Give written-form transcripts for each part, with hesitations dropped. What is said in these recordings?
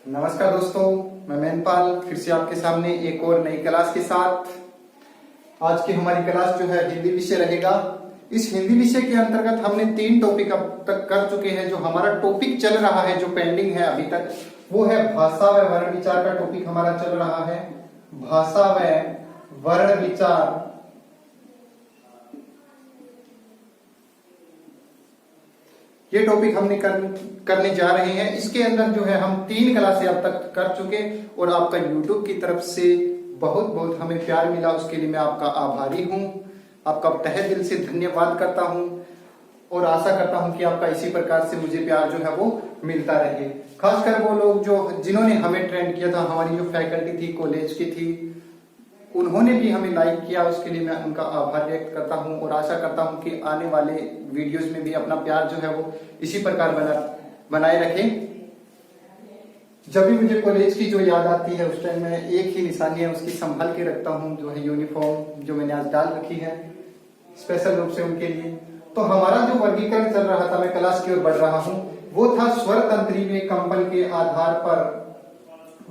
नमस्कार दोस्तों, मैं मैनपाल फिर से आपके सामने एक और नई क्लास के साथ। आज की हमारी क्लास जो है हिंदी विषय रहेगा। इस हिंदी विषय के अंतर्गत हमने 3 टॉपिक अब तक कर चुके हैं। जो हमारा टॉपिक चल रहा है, जो पेंडिंग है अभी तक, वो है भाषा व वर्ण विचार का टॉपिक हमारा चल रहा है। भाषा व वर्ण विचार ये टॉपिक हमने करने जा रहे हैं। इसके अंदर जो है हम 3 क्लासें अब तक कर चुके और आपका यूट्यूब की तरफ से बहुत बहुत हमें प्यार मिला, उसके लिए मैं आपका आभारी हूं। आपका तहे दिल से धन्यवाद करता हूं और आशा करता हूं कि आपका इसी प्रकार से मुझे प्यार जो है वो मिलता रहे। खासकर वो लोग जिन्होंने हमें ट्रेंड किया था, हमारी जो फैकल्टी थी, कॉलेज की थी, उन्होंने भी हमें लाइक किया, उसके लिए मैं उनका आभार व्यक्त करता हूं और आशा करता हूं कि आने वाले वीडियोस में भी अपना प्यार जो है वो इसी प्रकार बनाए रखें। जब भी मुझे कॉलेज की जो याद आती है, उस टाइम मैं एक ही निशानी है उसकी संभाल के रखता हूं, जो है यूनिफॉर्म जो मैंने आज डाल रखी है स्पेशल रूप से उनके लिए। तो हमारा जो वर्गीकरण चल रहा था, मैं क्लास की ओर बढ़ रहा हूं, वो था स्वर तंत्री में कंपन के आधार पर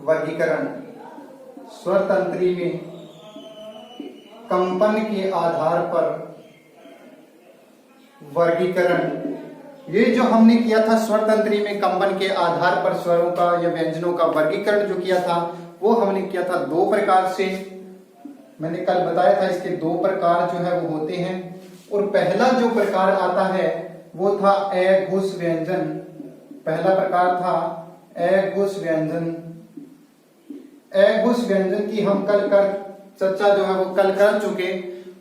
वर्गीकरण। स्वर तंत्री में कंपन के आधार पर वर्गीकरण, ये जो हमने किया था स्वर तंत्री में कंपन के आधार पर स्वरों का या व्यंजनों का वर्गीकरण जो किया था, वो हमने किया था 2 प्रकार से। मैंने कल बताया था इसके 2 प्रकार जो है वो होते हैं। और पहला जो प्रकार आता है वो था अघोष व्यंजन। पहला प्रकार था अघोष व्यंजन। अघोष व्यंजन की हम कल चर्चा जो है वो कल कर चुके।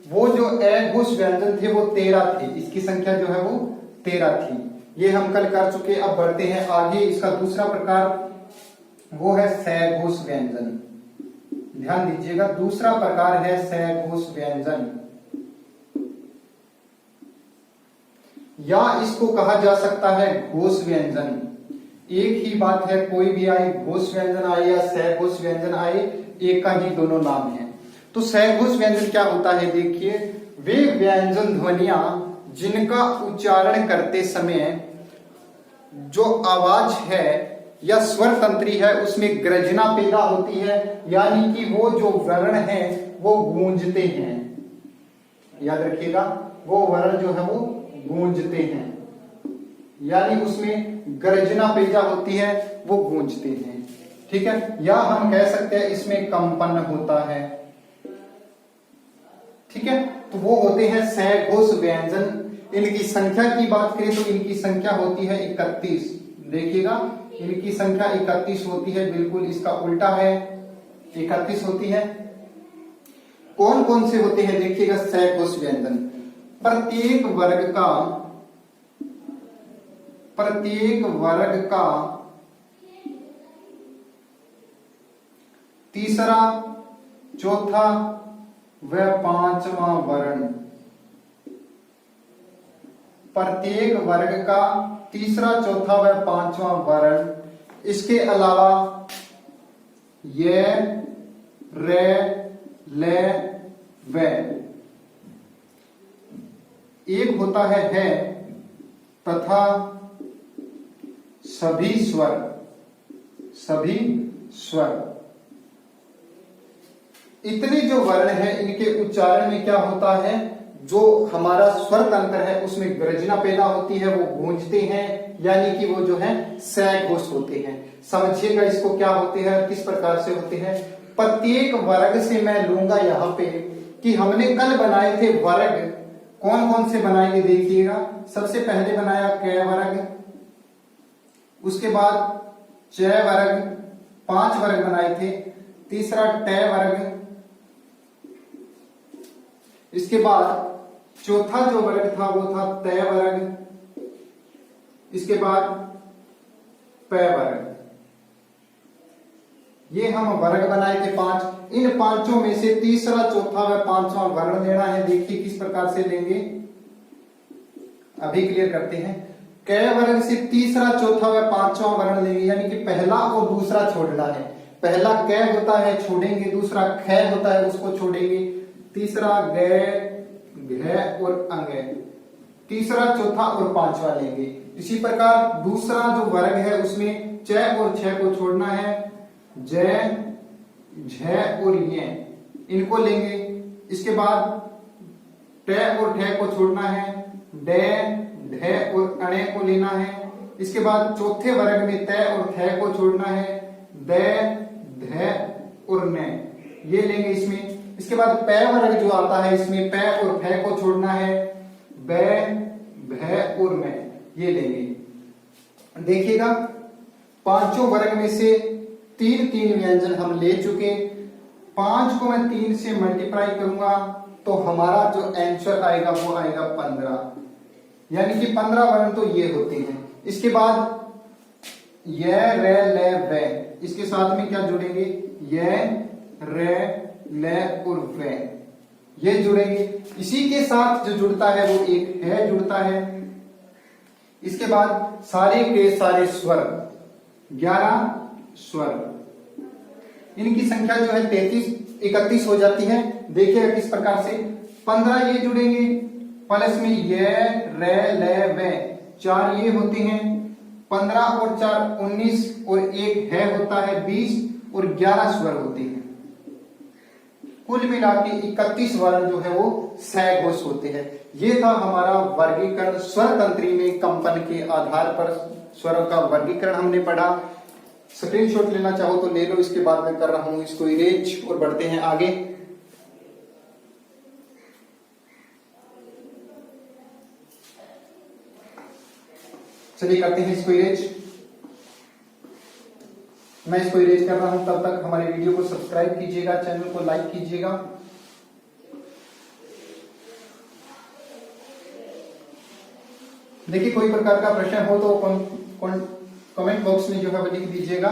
वो जो अघोष व्यंजन थे वो 13 थे, इसकी संख्या जो है वो 13 थी, ये हम कल कर चुके। अब बढ़ते हैं आगे। इसका दूसरा प्रकार वो है सघोष व्यंजन। ध्यान दीजिएगा, दूसरा प्रकार है सघोष व्यंजन, या इसको कहा जा सकता है घोष व्यंजन। एक ही बात है, कोई भी आए, घोष व्यंजन आए या सघोष व्यंजन आए, एक का ही दोनों नाम है। तो सघोष व्यंजन क्या होता है, देखिए, वे व्यंजन ध्वनियां जिनका उच्चारण करते समय जो आवाज है या स्वर तंत्री है उसमें गर्जना पैदा होती है, यानी कि वो जो वर्ण है वो गूंजते हैं। याद रखिएगा, वो वर्ण जो है वो गूंजते हैं, यानी उसमें गर्जना पैदा होती है, वो गूंजते हैं। ठीक है, या हम कह सकते हैं इसमें कंपन होता है। ठीक है, तो वो होते हैं सघोष व्यंजन। इनकी संख्या की बात करें तो इनकी संख्या होती है 31। देखिएगा, इनकी संख्या 31 होती है, बिल्कुल इसका उल्टा है, 31 होती है। कौन कौन से होते हैं, देखिएगा, सघोष व्यंजन। प्रत्येक वर्ग का तीसरा, चौथा व 5वां वर्ण। प्रत्येक वर्ग का तीसरा, चौथा व 5वां वर्ण। इसके अलावा ये, रे, ले, व। एक होता है तथा सभी स्वर। सभी स्वर, इतने जो वर्ण है इनके उच्चारण में क्या होता है, जो हमारा स्वर तंत्र है उसमें गर्जना पैदा होती है, वो गूंजते हैं, यानी कि वो जो है सघोष होते हैं। समझिएगा इसको, क्या होते हैं, किस प्रकार से होते हैं। प्रत्येक वर्ग से मैं लूंगा यहाँ पे कि हमने कल बनाए थे वर्ग, कौन कौन से बनाएंगे, देखिएगा। सबसे पहले बनाया क वर्ग, उसके बाद च वर्ग, 5 वर्ग बनाए थे। तीसरा ट वर्ग, इसके बाद चौथा जो वर्ग था वो था त वर्ग, इसके बाद प वर्ग। ये हम वर्ग बनाए थे 5। इन 5 में से तीसरा, चौथा व 5वां वर्ण लेना है। देखिए किस प्रकार से लेंगे, अभी क्लियर करते हैं। क वर्ग से तीसरा, चौथा व 5वां वर्ण लेंगे, यानी कि पहला और दूसरा छोड़ना है। पहला क होता है, छोड़ेंगे। दूसरा ख होता है, उसको छोड़ेंगे। तीसरा ग, घ और अंग। तीसरा, चौथा और 5वां लेंगे। इसी प्रकार दूसरा जो वर्ग है उसमें च और छ को छोड़ना है, ज झ और य इनको लेंगे। इसके बाद ट और ठ को छोड़ना है, ड ढ और अणे को लेना है। इसके बाद चौथे वर्ग में त और थ को छोड़ना है, द ध और न ये लेंगे इसमें। इसके बाद प वर्ग जो आता है इसमें प और फ को छोड़ना है, ब भ और म ये लेंगे। देखिएगा पांचों वर्ग में से तीन तीन व्यंजन हम ले चुके। 5 को मैं 3 से मल्टीप्लाई करूंगा तो हमारा जो आंसर आएगा वो आएगा 15, यानी कि 15 वर्ण तो ये होते हैं। इसके बाद य र ल व इसके साथ में क्या जुड़ेंगे, य र ल और व ये जुड़ेंगे। इसी के साथ जो जुड़ता है वो एक है जुड़ता है। इसके बाद सारे के सारे स्वर 11 स्वर, इनकी संख्या जो है 31 हो जाती है। देखिएगा किस प्रकार से 15 ये जुड़ेंगे प्लस में य र ल व 4 ये होते हैं, 15 और 4 19 और एक है होता है 20 और 11 स्वर होते हैं। कुल मिला के 31 वर्ण जो है वो सघोष होते हैं। ये था हमारा वर्गीकरण। स्वर तंत्री में कंपन के आधार पर स्वरों का वर्गीकरण हमने पढ़ा। स्क्रीनशॉट लेना चाहो तो ले लो, इसके बाद मैं कर रहा हूं इसको इरेज और बढ़ते हैं आगे। चलिए करते हैं इसको इरेज। मैं इसको इरेज कर रहा हूं, तब तक हमारे वीडियो को सब्सक्राइब कीजिएगा, चैनल को लाइक कीजिएगा। देखिए कोई प्रकार का प्रश्न हो तो कमेंट बॉक्स में जो है वो लिख दीजिएगा।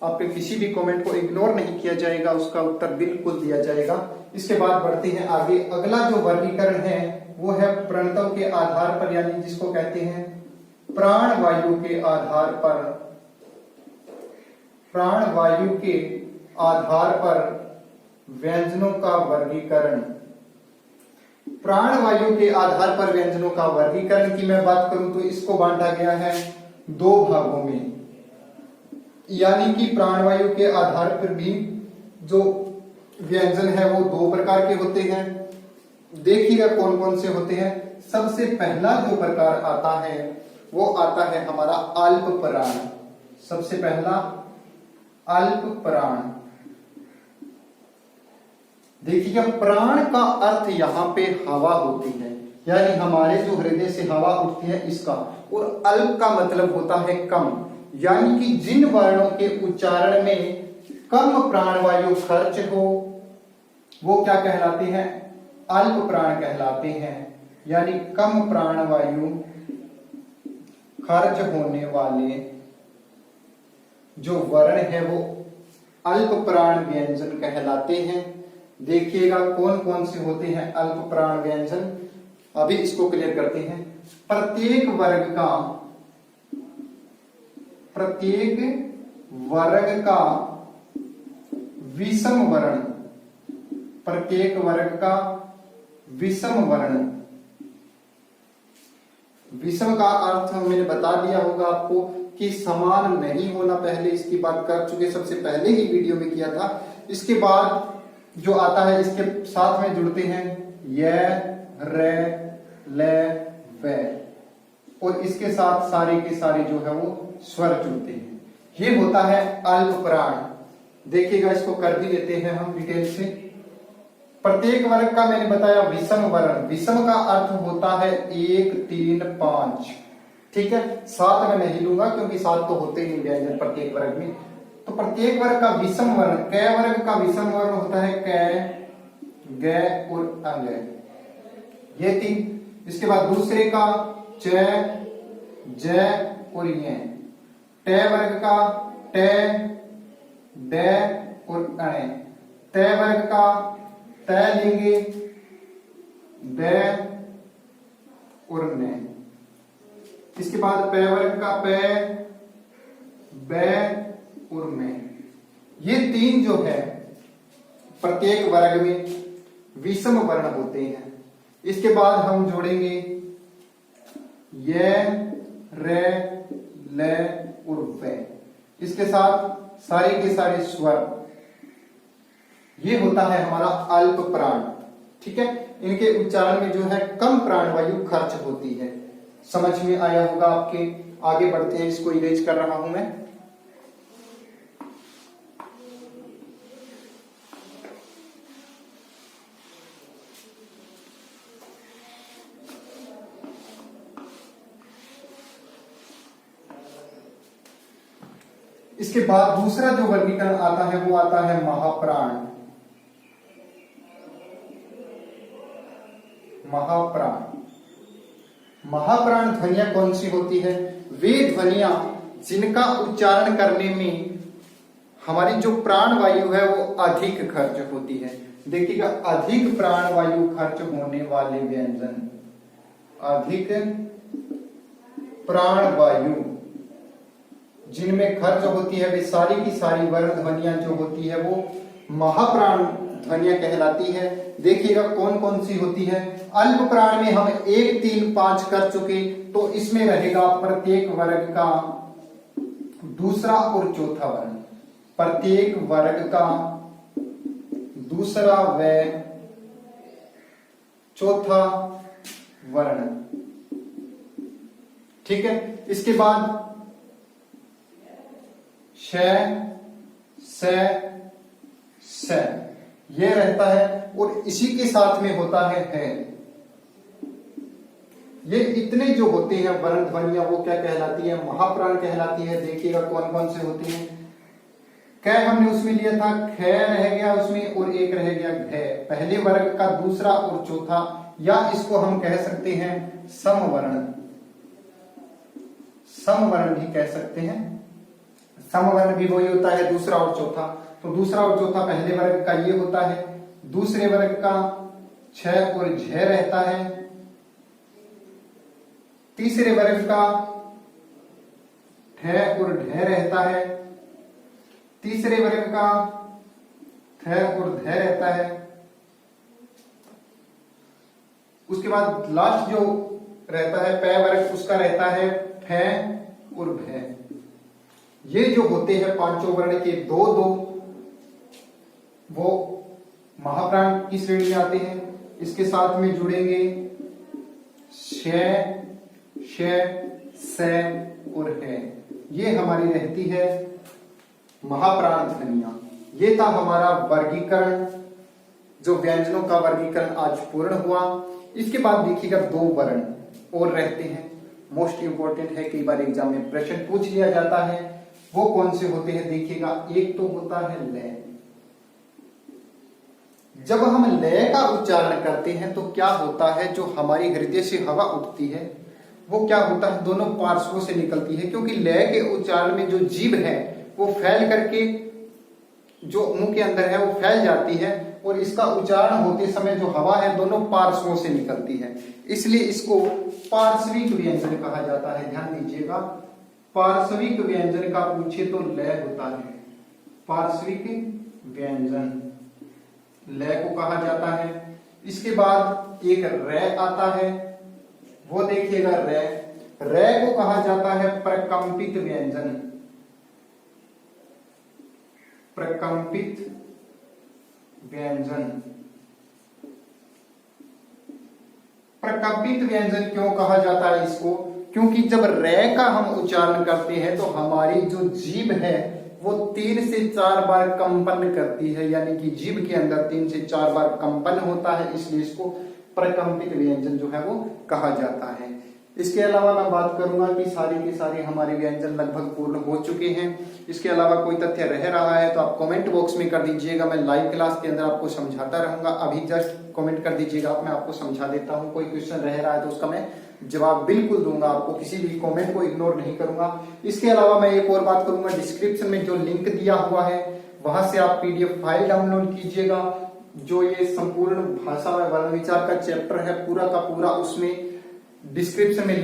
आपके किसी भी कमेंट को इग्नोर नहीं किया जाएगा, उसका उत्तर बिल्कुल दिया जाएगा। इसके बाद बढ़ते हैं आगे। अगला जो वर्गीकरण है वो है प्रणतव के आधार पर, यानी जिसको कहते हैं प्राण वायु के आधार पर। प्राण वायु के आधार पर व्यंजनों का वर्गीकरण। प्राण वायु के आधार पर व्यंजनों का वर्गीकरण की मैं बात करूं तो इसको बांटा गया है 2 भागों में, यानी कि प्राणवायु के आधार पर भी जो व्यंजन है वो 2 प्रकार के होते हैं। देखिएगा कौन कौन से होते हैं। सबसे पहला जो प्रकार आता है वो आता है हमारा अल्प प्राण। सबसे पहला अल्प प्राण। देखिएगा प्राण का अर्थ यहाँ पे हवा होती है, यानी हमारे जो हृदय से हवा उठती है इसका, और अल्प का मतलब होता है कम, यानी कि जिन वर्णों के उच्चारण में कम प्राणवायु खर्च हो वो क्या कहलाते हैं, अल्प प्राण कहलाते हैं। यानी कम प्राणवायु खर्च होने वाले जो वर्ण है वो अल्प प्राण व्यंजन कहलाते हैं। देखिएगा कौन कौन से होते हैं अल्प प्राण व्यंजन। अभी इसको क्लियर करते हैं। प्रत्येक वर्ग का विषम वर्ण, प्रत्येक वर्ग का विषम वर्ण। विषम का अर्थ मैंने बता दिया होगा आपको कि समान नहीं होना, पहले इसकी बात कर चुके, सबसे पहले ही वीडियो में किया था। इसके बाद जो आता है इसके साथ में जुड़ते हैं य र ल व, और इसके साथ सारे के सारे जो है वो स्वर जुड़ते हैं। ये होता है अल्प प्राण। देखिएगा इसको कर भी लेते हैं हम डिटेल से। प्रत्येक वर्ग का मैंने बताया विषम वर्ण। विषम का अर्थ होता है 1 3 5, ठीक है। 7 में नहीं लूंगा क्योंकि 7 तो होते ही नहीं व्यंजन प्रत्येक वर्ग में। तो प्रत्येक वर्ग का विषम वर्ण, क वर्ग का विषम वर्ण होता है क, ग और अंग, ये 3। इसके बाद दूसरे का च, ज और य। ट वर्ग का ट, ड और अण। त वर्ग का त लेंगे, द और न। इसके बाद प वर्ग का प, ब और में। ये 3 जो है प्रत्येक वर्ग में विषम वर्ण होते हैं। इसके बाद हम जोड़ेंगे ये, रे, ले और वे। इसके साथ सारे के सारे स्वर, ये होता है हमारा अल्प प्राण। ठीक है, इनके उच्चारण में जो है कम प्राणवायु खर्च होती है। समझ में आया होगा आपके। आगे बढ़ते हैं, इसको इरेज कर रहा हूं मैं। इसके बाद दूसरा जो वर्गीकरण आता है वो आता है महाप्राण। महाप्राण, महाप्राण ध्वनियां कौन सी होती है? वे ध्वनियां जिनका उच्चारण करने में हमारी जो प्राण वायु है वो अधिक खर्च होती है। देखिएगा, अधिक प्राण वायु खर्च होने वाले व्यंजन, अधिक प्राण वायु जिनमें खर्च होती है, वे सारी की सारी वर्ण ध्वनियां जो होती है वो महाप्राण ध्वनियां कहलाती है। देखिएगा कौन कौन सी होती है। अल्प प्राण में हम 1, 3, 5 कर चुके, तो इसमें रहेगा प्रत्येक वर्ग का दूसरा और चौथा वर्ण, प्रत्येक वर्ग का दूसरा व चौथा वर्ण। ठीक है, इसके बाद श, स, स ये रहता है, और इसी के साथ में होता है। ये इतने जो होते हैं वर्ण ध्वनियां वो क्या कहलाती है? महाप्राण कहलाती है। देखिएगा कौन कौन से होते हैं। क हमने उसमें लिया था, ख रह गया उसमें, और एक रह गया घ। पहले वर्ग का दूसरा और चौथा, या इसको हम कह सकते हैं समवर्ण। समवर्ण भी कह सकते हैं। समवर्ण भी वही होता है, दूसरा और चौथा। तो दूसरा और चौथा पहले वर्ग का ये होता है, दूसरे वर्ग का छ और झ रहता है, तीसरे वर्ग का ठ और ढ रहता है, तीसरे वर्ग का थ और ध रहता है। उसके बाद लास्ट जो रहता है प वर्ग, उसका रहता है फ और भ। ये जो होते हैं पांचों वर्ण के दो दो, वो महाप्राण की श्रेणी में आते हैं। इसके साथ में जुड़ेंगे श, श, स और है। ये हमारी रहती है महाप्राण ध्वनियां। ये था हमारा वर्गीकरण, जो व्यंजनों का वर्गीकरण आज पूर्ण हुआ। इसके बाद देखिएगा दो वर्ण और रहते हैं, मोस्ट इंपोर्टेंट है, कई बार एग्जाम में प्रश्न पूछ लिया जाता है। वो कौन से होते हैं? देखिएगा, एक तो होता है लय। जब हम लय का उच्चारण करते हैं तो क्या होता है, जो हमारी हृदय से हवा उठती है वो क्या होता है, दोनों पार्श्वों से निकलती है। क्योंकि लय के उच्चारण में जो जीभ है वो फैल करके जो मुंह के अंदर है वो फैल जाती है, और इसका उच्चारण होते समय जो हवा है दोनों पार्श्वों से निकलती है, इसलिए इसको पार्श्विक व्यंजन कहा जाता है। ध्यान दीजिएगा, पार्श्विक व्यंजन का पूछे तो लय होता है। पार्श्विक व्यंजन लय को कहा जाता है। इसके बाद एक रे आता है, वो देखिएगा रे। रे को कहा जाता है प्रकंपित व्यंजन। प्रकंपित व्यंजन। प्रकंपित व्यंजन क्यों कहा जाता है इसको? क्योंकि जब रे का हम उच्चारण करते हैं तो हमारी जो जीभ है वो 3 से 4 बार कंपन करती है, यानी कि जीभ के अंदर 3 से 4 बार कंपन होता है, इसलिए इसको प्रकंपित व्यंजन जो है वो कहा जाता है। इसके अलावा मैं बात करूंगा कि सारे के सारे हमारे व्यंजन लगभग पूर्ण हो चुके हैं। इसके अलावा कोई तथ्य रह रहा है तो आप कमेंट बॉक्स में कर दीजिएगा, मैं लाइव क्लास के अंदर आपको समझाता रहूंगा। अभी जस्ट कमेंट कर दीजिएगा, मैं आपको समझा देता हूं। कोई क्वेश्चन रह रहा है तो उसका मैं जवाब बिल्कुल दूंगा आपको, किसी भी कमेंट को इग्नोर नहीं करूंगा। इसके अलावा मैं एक और बात करूंगा, डिस्क्रिप्शन में जो लिंक दिया हुआ है वहां से आप पीडीएफ फाइल डाउनलोड कीजिएगा। जो ये संपूर्ण भाषा में वर्ण विचार का चैप्टर है पूरा का पूरा, उसमें डिस्क्रिप्शन में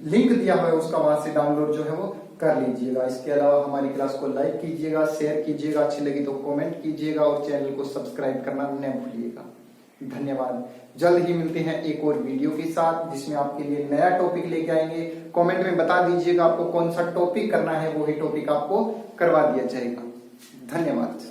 लिंक दिया हुआ है, उसका वहां से डाउनलोड जो है वो कर लीजिएगा। इसके अलावा हमारी क्लास को लाइक कीजिएगा, शेयर कीजिएगा, अच्छी लगी तो कमेंट कीजिएगा और चैनल को सब्सक्राइब करना न भूलिएगा। धन्यवाद। जल्द ही मिलते हैं एक और वीडियो के साथ जिसमें आपके लिए नया टॉपिक लेके आएंगे। कमेंट में बता दीजिएगा आपको कौन सा टॉपिक करना है, वही टॉपिक आपको करवा दिया जाएगा। धन्यवाद।